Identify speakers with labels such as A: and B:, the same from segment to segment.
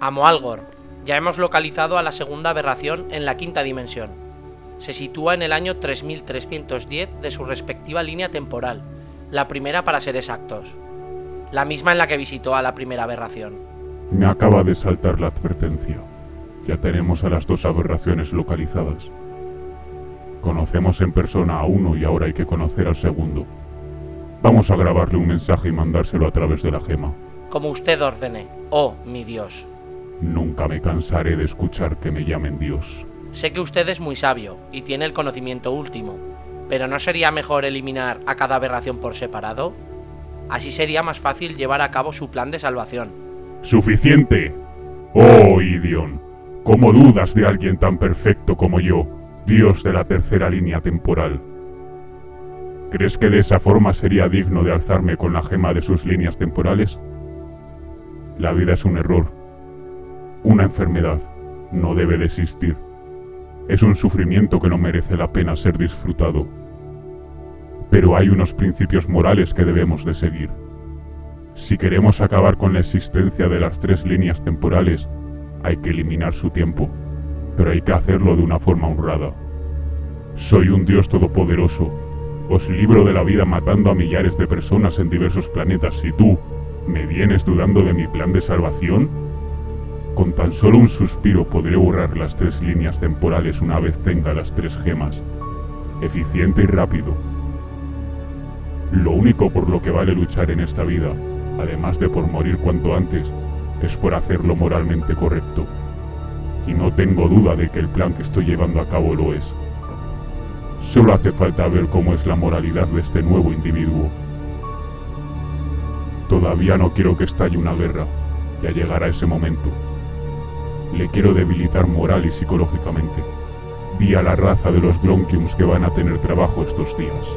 A: Amoalgor. Ya hemos localizado a la segunda aberración en la quinta dimensión. Se sitúa en el año 3310 de su respectiva línea temporal, la primera para ser exactos. La misma en la que visitó a la primera aberración.
B: Me acaba de saltar la advertencia. Ya tenemos a las dos aberraciones localizadas. Conocemos en persona a uno y ahora hay que conocer al segundo. Vamos a grabarle un mensaje y mandárselo a través de la gema.
A: Como usted ordene, oh mi Dios.
B: Nunca me cansaré de escuchar que me llamen Dios.
A: Sé que usted es muy sabio y tiene el conocimiento último, pero ¿no sería mejor eliminar a cada aberración por separado? Así sería más fácil llevar a cabo su plan de salvación.
B: ¡Suficiente! ¡Oh, Idión! ¿Cómo dudas de alguien tan perfecto como yo, Dios de la tercera línea temporal? ¿Crees que de esa forma sería digno de alzarme con la gema de sus líneas temporales? La vida es un error, una enfermedad, no debe de existir. Es un sufrimiento que no merece la pena ser disfrutado. Pero hay unos principios morales que debemos de seguir. Si queremos acabar con la existencia de las tres líneas temporales, hay que eliminar su tiempo, pero hay que hacerlo de una forma honrada. Soy un Dios todopoderoso. Os libro de la vida matando a millares de personas en diversos planetas y tú, ¿me vienes dudando de mi plan de salvación? Con tan solo un suspiro podré borrar las tres líneas temporales una vez tenga las tres gemas. Eficiente y rápido. Lo único por lo que vale luchar en esta vida, además de por morir cuanto antes, es por hacerlo moralmente correcto. Y no tengo duda de que el plan que estoy llevando a cabo lo es. Solo hace falta ver cómo es la moralidad de este nuevo individuo. Todavía no quiero que estalle una guerra, ya llegará ese momento. Le quiero debilitar moral y psicológicamente. Di a la raza de los Glonkiums que van a tener trabajo estos días.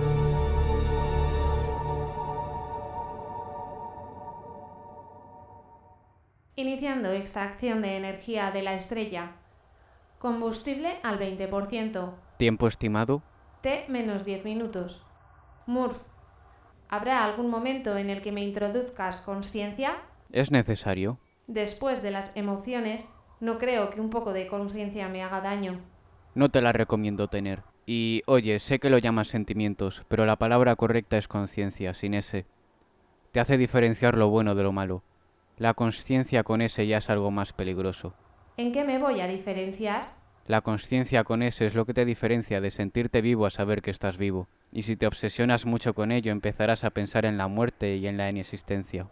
C: Iniciando extracción de energía de la estrella. Combustible al 20%.
D: ¿Tiempo estimado?
C: T-10 minutos. Murph, ¿habrá algún momento en el que me introduzcas consciencia?
D: ¿Es necesario?
C: Después de las emociones, no creo que un poco de conciencia me haga daño.
D: No te la recomiendo tener. Y, oye, sé que lo llamas sentimientos, pero la palabra correcta es conciencia, sin ese. Te hace diferenciar lo bueno de lo malo. La consciencia con ese ya es algo más peligroso.
C: ¿En qué me voy a diferenciar?
D: La consciencia con ese es lo que te diferencia de sentirte vivo a saber que estás vivo. Y si te obsesionas mucho con ello, empezarás a pensar en la muerte y en la inexistencia.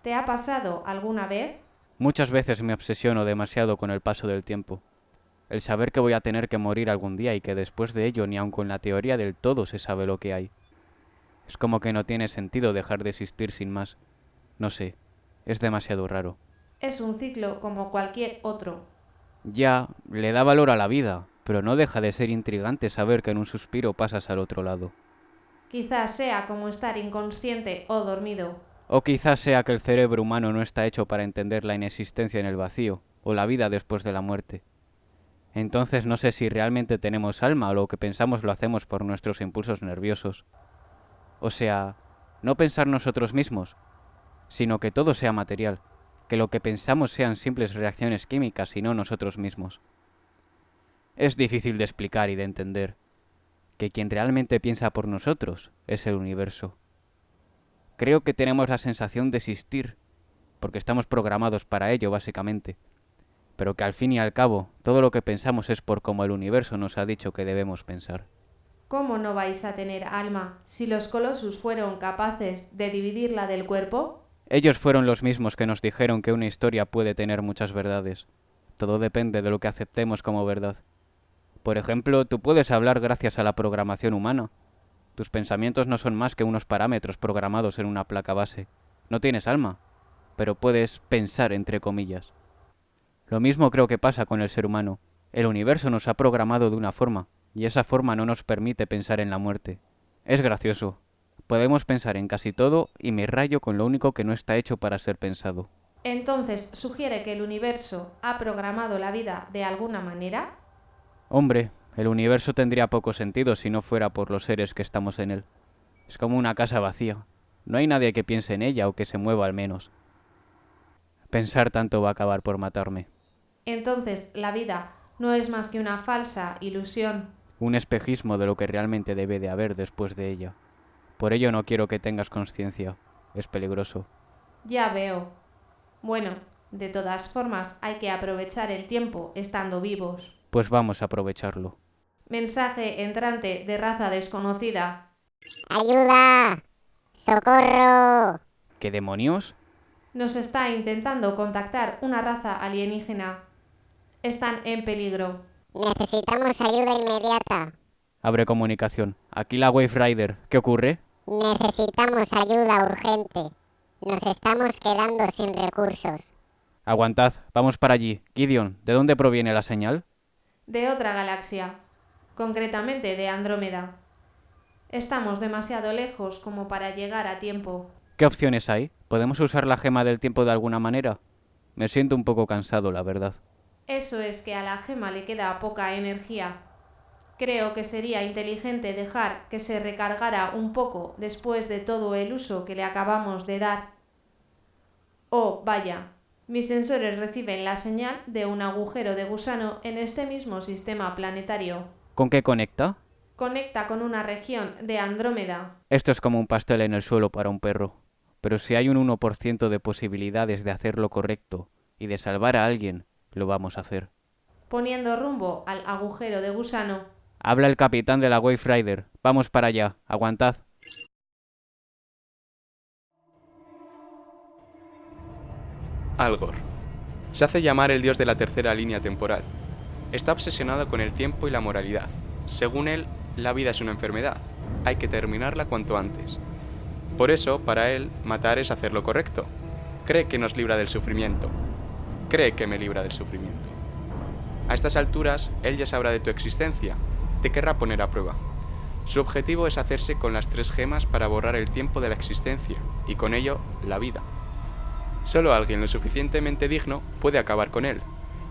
C: ¿Te ha pasado alguna vez?
D: Muchas veces me obsesiono demasiado con el paso del tiempo. El saber que voy a tener que morir algún día y que después de ello ni aun con la teoría del todo se sabe lo que hay. Es como que no tiene sentido dejar de existir sin más. No sé, es demasiado raro.
C: Es un ciclo como cualquier otro.
D: Ya, le da valor a la vida, pero no deja de ser intrigante saber que en un suspiro pasas al otro lado.
C: Quizás sea como estar inconsciente o dormido.
D: O quizás sea que el cerebro humano no está hecho para entender la inexistencia en el vacío, o la vida después de la muerte. Entonces no sé si realmente tenemos alma o lo que pensamos lo hacemos por nuestros impulsos nerviosos. O sea, no pensar nosotros mismos, sino que todo sea material, que lo que pensamos sean simples reacciones químicas y no nosotros mismos. Es difícil de explicar y de entender, que quien realmente piensa por nosotros es el universo. Creo que tenemos la sensación de existir, porque estamos programados para ello básicamente, pero que al fin y al cabo todo lo que pensamos es por cómo el universo nos ha dicho que debemos pensar.
C: ¿Cómo no vais a tener alma si los Colossus fueron capaces de dividirla del cuerpo?
D: Ellos fueron los mismos que nos dijeron que una historia puede tener muchas verdades. Todo depende de lo que aceptemos como verdad. Por ejemplo, tú puedes hablar gracias a la programación humana. Tus pensamientos no son más que unos parámetros programados en una placa base. No tienes alma, pero puedes pensar entre comillas. Lo mismo creo que pasa con el ser humano. El universo nos ha programado de una forma, y esa forma no nos permite pensar en la muerte. Es gracioso. Podemos pensar en casi todo y me rayo con lo único que no está hecho para ser pensado.
C: Entonces, ¿sugiere que el universo ha programado la vida de alguna manera?
D: Hombre, el universo tendría poco sentido si no fuera por los seres que estamos en él. Es como una casa vacía. No hay nadie que piense en ella o que se mueva al menos. Pensar tanto va a acabar por matarme.
C: Entonces, la vida no es más que una falsa ilusión.
D: Un espejismo de lo que realmente debe de haber después de ella. Por ello no quiero que tengas conciencia. Es peligroso.
C: Ya veo. Bueno, de todas formas, hay que aprovechar el tiempo estando vivos.
D: Pues vamos a aprovecharlo.
C: Mensaje entrante de raza desconocida.
E: ¡Ayuda! ¡Socorro!
D: ¿Qué demonios?
C: Nos está intentando contactar una raza alienígena. Están en peligro.
E: Necesitamos ayuda inmediata.
D: Abre comunicación. Aquí la Wave Rider. ¿Qué ocurre?
E: Necesitamos ayuda urgente. Nos estamos quedando sin recursos.
D: Aguantad, vamos para allí. Gideon, ¿de dónde proviene la señal?
C: De otra galaxia, concretamente de Andrómeda. Estamos demasiado lejos como para llegar a tiempo.
D: ¿Qué opciones hay? ¿Podemos usar la gema del tiempo de alguna manera? Me siento un poco cansado, la verdad.
C: Eso es que a la gema le queda poca energía. Creo que sería inteligente dejar que se recargara un poco después de todo el uso que le acabamos de dar. Oh, vaya, mis sensores reciben la señal de un agujero de gusano en este mismo sistema planetario.
D: ¿Con qué conecta?
C: Conecta con una región de Andrómeda.
D: Esto es como un pastel en el suelo para un perro. Pero si hay un 1% de posibilidades de hacer lo correcto y de salvar a alguien, lo vamos a hacer.
C: Poniendo rumbo al agujero de gusano.
D: Habla el capitán de la Wave Rider. Vamos para allá. Aguantad.
F: Algor. Se hace llamar el dios de la tercera línea temporal. Está obsesionado con el tiempo y la moralidad. Según él, la vida es una enfermedad. Hay que terminarla cuanto antes. Por eso, para él, matar es hacer lo correcto. Cree que nos libra del sufrimiento. Cree que me libra del sufrimiento. A estas alturas, él ya sabrá de tu existencia. Te querrá poner a prueba. Su objetivo es hacerse con las 3 gemas para borrar el tiempo de la existencia, y con ello, la vida. Solo alguien lo suficientemente digno puede acabar con él.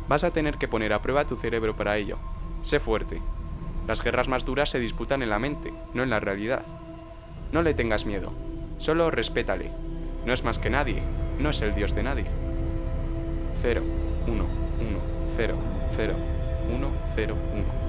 F: Vas a tener que poner a prueba tu cerebro para ello. Sé fuerte. Las guerras más duras se disputan en la mente, no en la realidad. No le tengas miedo. Solo respétale. No es más que nadie. No es el dios de nadie. 0, 1, 1, 0, 0, 1, 0, 1.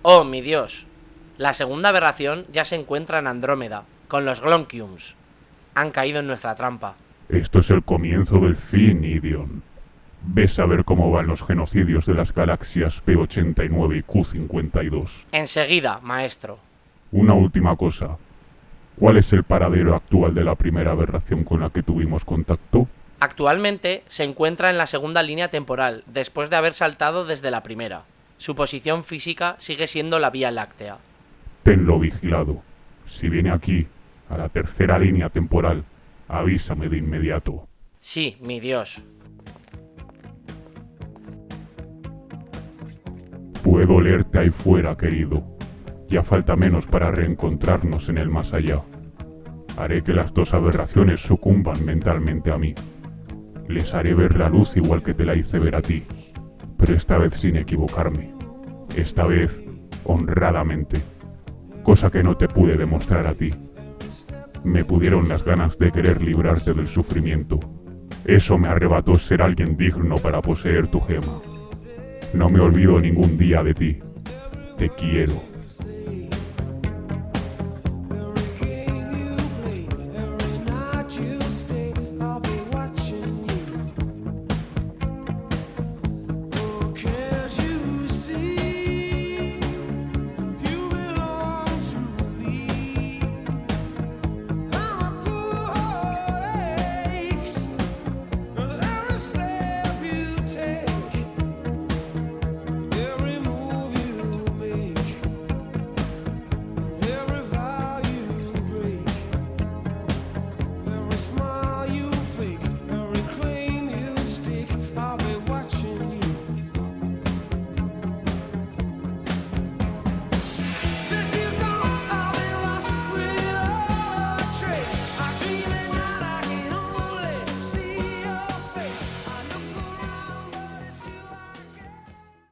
A: Oh, mi Dios. La segunda aberración ya se encuentra en Andrómeda, con los Glonkiums. Han caído en nuestra trampa.
B: Esto es el comienzo del fin, Gideon. Ves a ver cómo van los genocidios de las galaxias P89 y Q52.
A: Enseguida, maestro.
B: Una última cosa. ¿Cuál es el paradero actual de la primera aberración con la que tuvimos contacto?
A: Actualmente se encuentra en la segunda línea temporal, después de haber saltado desde la primera. Su posición física sigue siendo la Vía Láctea.
B: Tenlo vigilado. Si viene aquí, a la tercera línea temporal, avísame de inmediato.
A: Sí, mi Dios.
B: Puedo olerte ahí fuera, querido. Ya falta menos para reencontrarnos en el más allá. Haré que las 2 aberraciones sucumban mentalmente a mí. Les haré ver la luz igual que te la hice ver a ti, pero esta vez sin equivocarme. Esta vez, honradamente. Cosa que no te pude demostrar a ti. Me pudieron las ganas de querer librarte del sufrimiento. Eso me arrebató ser alguien digno para poseer tu gema. No me olvido ningún día de ti. Te quiero.